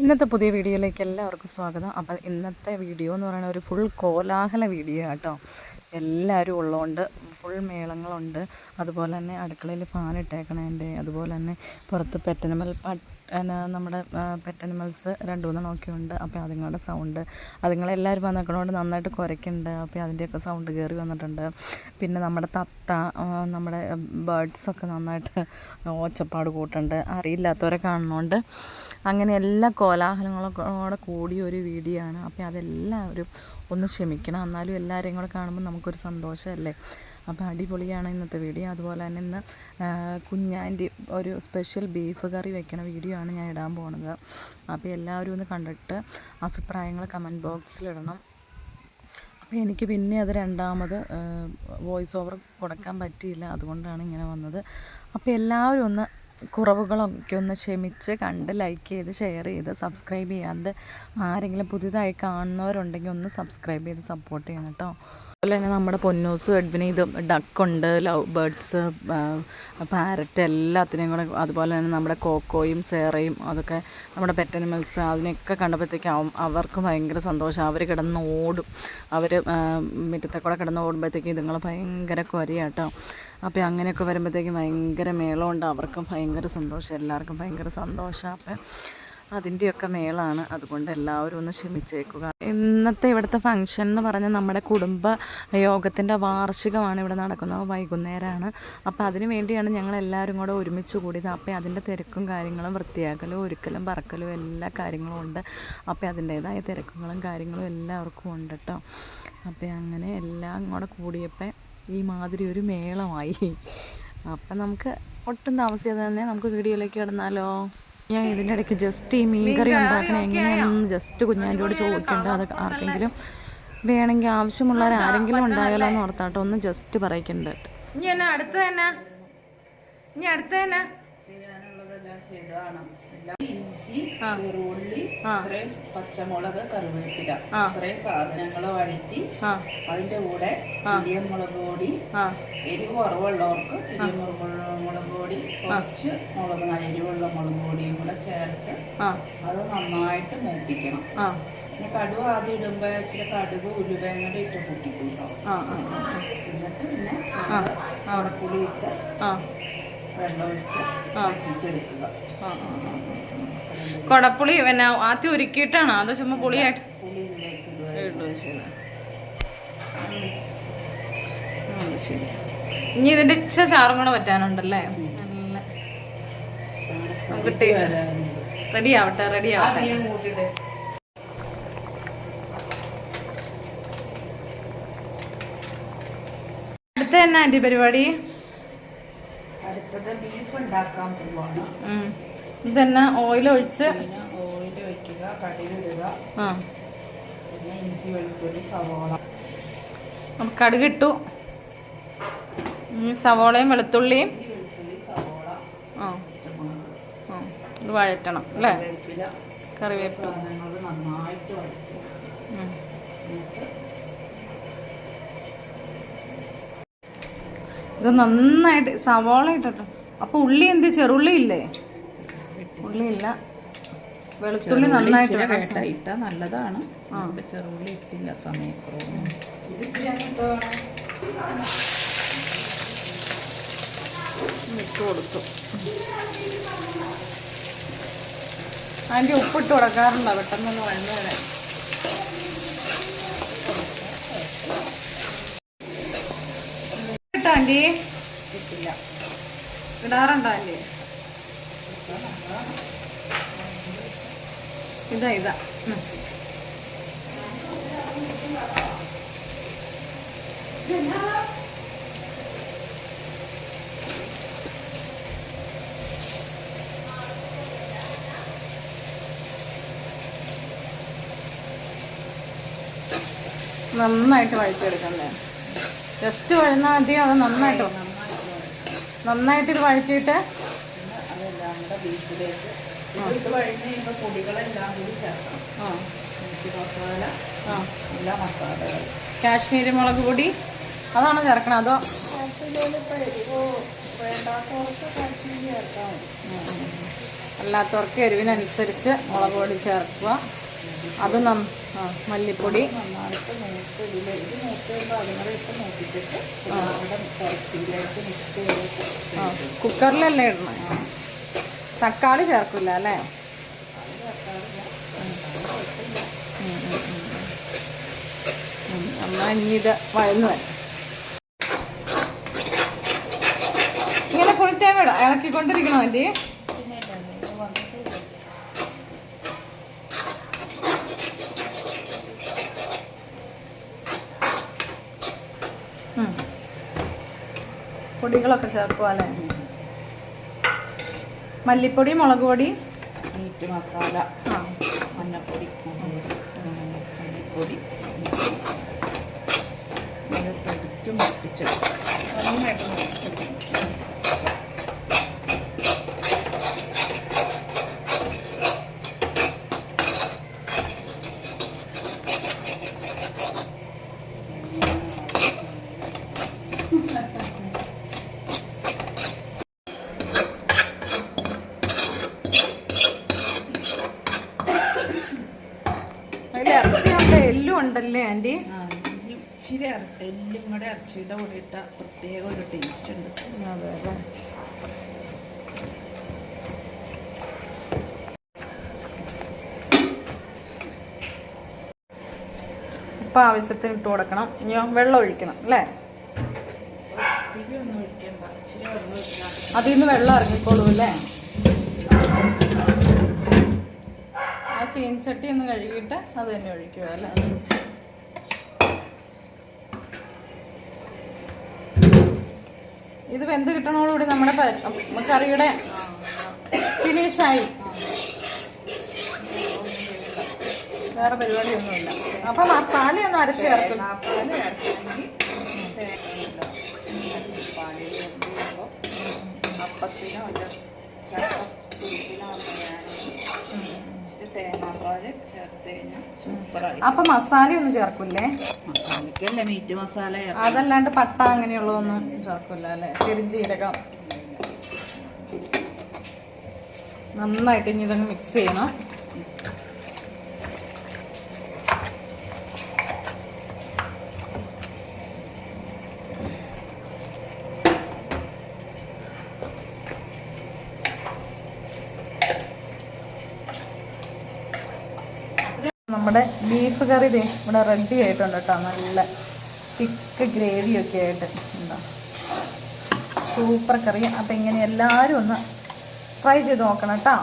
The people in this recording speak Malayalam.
ഇന്നത്തെ പുതിയ വീഡിയോയിലേക്ക് എല്ലാവർക്കും സ്വാഗതം. അപ്പോൾ ഇന്നത്തെ വീഡിയോ എന്ന് പറയുന്നത് ഒരു ഫുൾ കോലാഹല വീഡിയോ കേട്ടോ. എല്ലാവരും ഉള്ളതുകൊണ്ട് ഫുൾ മേളങ്ങളുണ്ട്. അതുപോലെ തന്നെ അടുക്കളയിൽ ഫാൻ ഇട്ടേക്കണേൻ്റെ, അതുപോലെ തന്നെ പുറത്ത് നമ്മുടെ പെറ്റ് അനിമൽസ് 2-3 ഒക്കെ ഉണ്ട്. അപ്പോൾ അതുങ്ങളുടെ സൗണ്ട്, അതുങ്ങളെല്ലാവരും വന്നിരിക്കണോണ്ട് നന്നായിട്ട് കുരയ്ക്കുന്നുണ്ട്. അപ്പോൾ അതിൻ്റെയൊക്കെ സൗണ്ട് കയറി വന്നിട്ടുണ്ട്. പിന്നെ നമ്മുടെ തത്ത, നമ്മുടെ ബേർഡ്സൊക്കെ നന്നായിട്ട് ഓച്ചപ്പാട് കൂട്ടുണ്ട്. അറിയില്ലാത്തവരെ കാണുന്നതുകൊണ്ട് അങ്ങനെ എല്ലാ കോലാഹലങ്ങളോടെ കൂടിയ ഒരു വീഡിയോ ആണ്. അപ്പോൾ അതെല്ലാവരും ഒന്ന് ക്ഷമിക്കണം. എന്നാലും എല്ലാവരെയും കൂടെ കാണുമ്പോൾ നമുക്കൊരു സന്തോഷമല്ലേ. അപ്പോൾ അടിപൊളിയാണ് ഇന്നത്തെ വീഡിയോ. അതുപോലെ തന്നെ ഇന്ന് കുഞ്ഞാൻ്റെ ഒരു സ്പെഷ്യൽ ബീഫ് കറി വെക്കണ വീഡിയോ ആണ് ഞാൻ ഇടാൻ പോണത്. അപ്പോൾ എല്ലാവരും ഒന്ന് കണ്ടിട്ട് അഭിപ്രായങ്ങൾ കമൻറ്റ് ബോക്സിലിടണം. അപ്പോൾ എനിക്ക് പിന്നെ അത് രണ്ടാമത് വോയിസ് ഓവർ കൊടുക്കാൻ പറ്റിയില്ല, അതുകൊണ്ടാണ് ഇങ്ങനെ വന്നത്. അപ്പോൾ എല്ലാവരും ഒന്ന് കുറവുകളൊക്കെ ഒന്ന് ക്ഷമിച്ച് കണ്ട് ലൈക്ക് ചെയ്ത് ഷെയർ ചെയ്ത് സബ്സ്ക്രൈബ് ചെയ്യാണ്ട് ആരെങ്കിലും പുതിയതായി കാണുന്നവരുണ്ടെങ്കിൽ ഒന്ന് സബ്സ്ക്രൈബ് ചെയ്ത് സപ്പോർട്ട് ചെയ്യണം കേട്ടോ. അതുപോലെ തന്നെ നമ്മുടെ പൊന്നൂസും എഡ്വിനും ഇത് ഡക്കുണ്ട്, ലവ് ബേർഡ്സ്, പാരറ്റ് എല്ലാത്തിനെയും കൂടെ, അതുപോലെ തന്നെ നമ്മുടെ കോക്കോയും സേറയും, അതൊക്കെ നമ്മുടെ പെറ്റ് അനിമൽസ്, അതിനെയൊക്കെ കണ്ടപ്പോഴത്തേക്കും അവർക്ക് ഭയങ്കര സന്തോഷം. അവർ കിടന്ന് ഓടും. അവർ മുറ്റത്തെ കൂടെ കിടന്ന് ഓടുമ്പോഴത്തേക്കും ഇതുങ്ങൾ ഭയങ്കര കുരയാട്ടോ. അപ്പോൾ അങ്ങനെയൊക്കെ വരുമ്പോഴത്തേക്കും ഭയങ്കര മേളമുണ്ട്. അവർക്കും ഭയങ്കര സന്തോഷം, എല്ലാവർക്കും ഭയങ്കര സന്തോഷം. അപ്പം അതിൻ്റെയൊക്കെ മേളാണ്. അതുകൊണ്ട് എല്ലാവരും ഒന്ന് ക്ഷമിച്ചേക്കുക. ഇന്നത്തെ ഇവിടുത്തെ ഫംഗ്ഷൻ എന്ന് പറഞ്ഞാൽ നമ്മുടെ കുടുംബ യോഗത്തിൻ്റെ വാർഷികമാണ് ഇവിടെ നടക്കുന്നത്. വൈകുന്നേരമാണ്. അപ്പോൾ അതിന് വേണ്ടിയാണ് ഞങ്ങളെല്ലാവരും കൂടെ ഒരുമിച്ച് കൂടിയത്. അപ്പോൾ അതിൻ്റെ തിരക്കും കാര്യങ്ങളും, വൃത്തിയാക്കലും ഒരുക്കലും പറക്കലും എല്ലാ കാര്യങ്ങളും ഉണ്ട്. അപ്പോൾ അതിൻ്റേതായ തിരക്കുകളും കാര്യങ്ങളും എല്ലാവർക്കും ഉണ്ട് കേട്ടോ. അപ്പോൾ അങ്ങനെ എല്ലാം കൂടെ കൂടിയപ്പോൾ ഈ മാതിരി ഒരു മേളമായി. അപ്പം നമുക്ക് ഒട്ടും താമസിയാതെ തന്നെ നമുക്ക് വീഡിയോയിലേക്ക് കിടന്നാലോ. ഞാൻ ഇതിൻ്റെ ഇടയ്ക്ക് ജസ്റ്റ് ഈ മീൻകറി ഉണ്ടാക്കണേ എങ്ങനെയാണെന്ന് ജസ്റ്റ് കുഞ്ഞാൻ്റെയോട് ചോദിക്കേണ്ട. അത് ആർക്കെങ്കിലും വേണമെങ്കിൽ ആവശ്യമുള്ളവർ ആരെങ്കിലും ഉണ്ടായാലോ എന്ന് ഓർത്താട്ടോ ഒന്ന് ജസ്റ്റ് പറയിക്കണ്ട. ഇനി എന്നാ അടുത്ത തന്നെ ഇഞ്ചി, ചെറുള്ളി, ഇത്രയും പച്ചമുളക്, കറിവേപ്പില, ഇത്രയും സാധനങ്ങൾ വഴറ്റി അതിന്റെ കൂടെ മുളക് പൊടി, എരിവ് കുറവുള്ളവർക്ക് മുളക് പൊടി, കുറച്ച് എരിവുള്ള മുളക് പൊടിയും കൂടെ ചേർത്ത് അത് നന്നായിട്ട് മൂപ്പിക്കണം. പിന്നെ കടുക് ആദ്യം ഇടുമ്പോ ഇച്ചിരി കടുക് ഉലുവയും കൂടെ ഇട്ട് കൂട്ടിക്കൂട്ടോ. എന്നിട്ട് പിന്നെ പുളി ഇട്ട് വെള്ളമൊഴിച്ച് വറ്റിച്ചെടുക്കുക. കൊടപ്പുളി പിന്നെ ആദ്യം ഉരുക്കിയിട്ടാണോ അതോ ചുമ്മാ പുളിയായിട്ട്? ശരി. ഇനി ഇതിന്റെ ഇച്ച ചാറും കൂടെ പറ്റാനുണ്ടല്ലേ. നല്ല റെഡിയാവട്ടെ. അടുത്ത തന്നെ ആന്റി പരിപാടി? അടുത്തത് ബീഫ് ഉണ്ടാക്കാൻ പോവാണ്. ഇതന്നെ ഓയിൽ ഒഴിക്കുക, കടുകിടുക, പിന്നെ ഇഞ്ചി, വെളുത്തുള്ളി, സവോള. കടുക് ഇട്ടു, സവോളയും വെളുത്തുള്ളിയും ഇത് വഴറ്റണം അല്ലേ. കറിവേപ്പില നന്നായിട്ട് ഇത് നന്നായിട്ട് സവോള ഇട്ടോ. അപ്പൊ ഉള്ളി എന്ത്, ചെറുള്ളി ഇല്ലേ? ഉള്ളി ഇല്ല, വെളുത്തുള്ളി നന്നായിട്ട് ഇട്ടാ നല്ലതാണ്. ചെറുള്ളി ഇട്ടില്ല സമയക്കുറവ്. ഇട്ട് കൊടുത്തു. അതിൻ്റെ ഉപ്പിട്ട് കൊടുക്കാറുണ്ടോ പെട്ടെന്നൊന്ന് വഴന്നു വരാൻ? ആന്റി ഇട്ടില്ല, ഇടാറുണ്ടോ ആന്റി? ഇതാ നന്നായിട്ട് വഴറ്റിയെടുക്കണ്ടേ? ജസ്റ്റ് വഴുന്നാൽ മതിയോ? അത് നന്നായിട്ട് ഇത് വഴറ്റിയിട്ട് അതെല്ലാം കൂടെ ബീഫിലേക്ക് ഇത് വഴഞ്ഞ് കഴിയുമ്പോൾ പൊടികളെല്ലാം കൂടി ചേർക്കണം. മസാല, എല്ലാ മസാലകൾ, കാശ്മീരി മുളക് പൊടി അതാണ് ചേർക്കണം അതോ? വേണ്ടാത്തവർക്ക് കാശ്മീരി ചേർക്കാം. അല്ലാത്തവർക്ക് എരിവിനനുസരിച്ച് മുളക് പൊടി ചേർക്കുക. അത് മല്ലിപ്പൊടി നന്നായിട്ട് മൂത്ത് ഇതിലേക്ക് മൂത്ത് കഴിയുമ്പോൾ അതുങ്ങളെ ഇട്ട് മൂപ്പിച്ചിട്ട് നമ്മുടെ ഇറച്ചിയിലേക്ക് മിക്സ് ചെയ്തിട്ട് കുക്കറിലല്ലേ ഇടണം? തക്കാളി ചേർക്കില്ല അല്ലേ? എന്നാൽ ഇനി ഇത് വഴന്ന് വരും. ഇങ്ങനെ ഫുൾ ടൈം ഇളക്കിക്കൊണ്ടിരിക്കണോ ആൻറ്റി? പൊടികളൊക്കെ ചേർക്കുക അല്ലേ? മല്ലിപ്പൊടി, മുളക് പൊടി, മീറ്റ് മസാല, മഞ്ഞൾപ്പൊടി, മല്ലിപ്പൊടി അത് ശരിക്കും മുപ്പിച്ചെടുക്കും. നന്നായിട്ട് മുപ്പിച്ചെടുക്കും. അതിൽ ഇറച്ചിയുണ്ട്, എല്ലും ഉണ്ടല്ലേ ആൻറ്റി? ഇച്ചിരി എല്ലും കൂടെ ഇറച്ചിയുടെ കൂടെ ഇട്ട പ്രത്യേക ഒരു ടേസ്റ്റ് ഉണ്ട്. അതെ അല്ലേ? ഇപ്പം ആവശ്യത്തിന് ഇട്ട് കൊടുക്കണം. ഇനിയോ വെള്ളം ഒഴിക്കണം അല്ലേ? ഒത്തിരി ഒന്നും ഒഴിക്കണ്ട, ഇച്ചിരി വെള്ളം ഒഴിക്കാം. അതിൽ നിന്ന് വെള്ളം ഇറങ്ങിക്കോളൂ അല്ലേ? ആ ചീനച്ചട്ടി ഒന്ന് കഴുകിയിട്ട് അത് തന്നെ ഒഴിക്കുക അല്ലേ? ഇത് വെന്ത് കിട്ടണോടുകൂടി നമ്മുടെ കറിയുടെ ഫിനിഷായി. വേറെ പരിപാടിയൊന്നുമില്ല. അപ്പം മസാലയൊന്നും അരച്ച് ചേർക്കില്ല. അപ്പത്തിനോ ചക്കപ്പുരിക്കിനോ തേങ്ങാപ്പാല് ചേർത്ത് കഴിഞ്ഞാൽ സൂപ്പറായി. അപ്പം മസാലയൊന്നും ചേർക്കില്ലേ? മസാലക്കല്ലേ മീറ്റ് മസാല. അതല്ലാണ്ട് പട്ട അങ്ങനെയുള്ളതൊന്നും ചേർക്കില്ല അല്ലേ? പെരുംജീരകം. നന്നായിട്ട് ഇനി ഇതങ്ങ് മിക്സ് ചെയ്യണം. നമ്മുടെ ബീഫ് കറി ഇവിടെ റെഡി ആയിട്ടുണ്ട് കേട്ടോ. നല്ല തിക്ക് ഗ്രേവിയൊക്കെ ആയിട്ട് എന്താ സൂപ്പർ കറി. അപ്പം ഇങ്ങനെ എല്ലാവരും ഒന്ന് ട്രൈ ചെയ്ത് നോക്കണം കേട്ടോ.